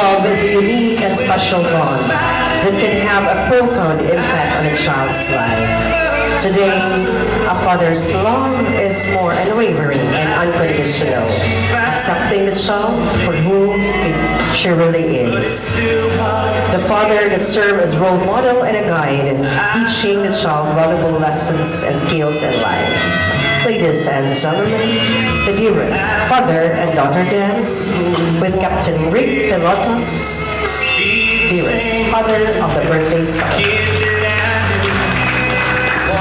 love is a unique and special bond that can have a profound impact on a child's life. Today, a father's love is more unwavering and unconditional, accepting the child for whom she really is. The father that serves as role model and a guide in teaching the child valuable lessons and skills in life. Ladies and gentlemen, the dearest father and daughter dance with Captain Rick Pilotos, dearest father of the birthday song.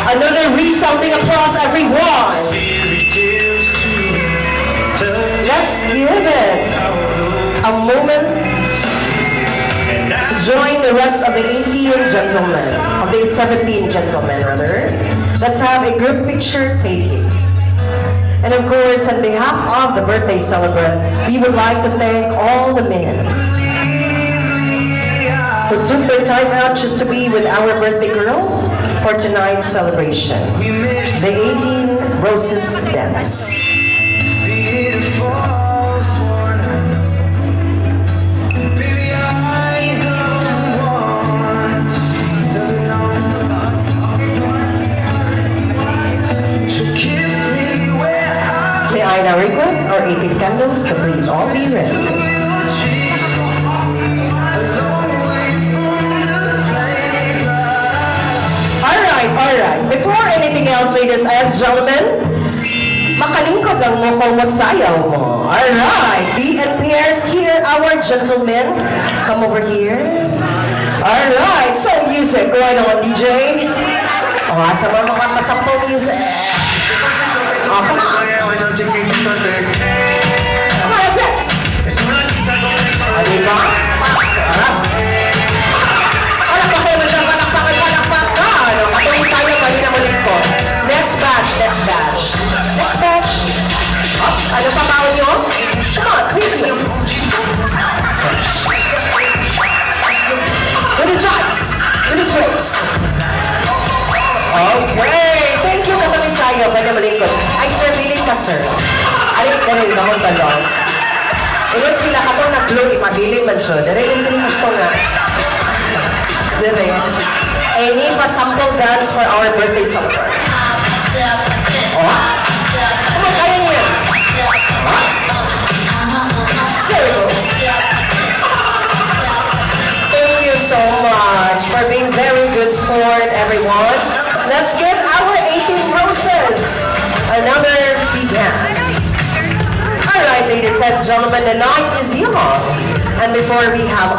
Another resounding applause, everyone! Let's give it a moment to join the rest of the 18 gentlemen, of the 17 gentlemen rather. Let's have a group picture taking. And of course, on behalf of the birthday celebrant, we would like to thank all the men who took their time out just to be with our birthday girl for tonight's celebration. The 18 Roses Dance. May I now request our 18 candles to please all be ready. Alright. Before anything else, ladies and gentlemen, makalingkod lang mo kung masayaw mo. Alright, be in pairs here, our gentlemen. Come over here. Alright, so music, right on, DJ. Asa ba mga masample music? Oh, come on. Come on, sex. Ano ba? Next batch. Oops, ano pa bawal nyo? Come on, please. With the joints, with the swings. Okay, thank you, Katamisayo. Pwede malikot. Ay, sir, biling ka, sir. Alik na rin, bakong talong. Ilan sila ka pong nag-glow, imabiling man siya. Dari yung gusto nga. Dari. Any pa sample dance for our birthday celebration? Oh? Come on, kaya niya. Huh? There we go. Thank you so much for being very good sport, everyone. Let's give our 18 Roses another big hand. Alright, ladies and gentlemen, the night is young. And before we have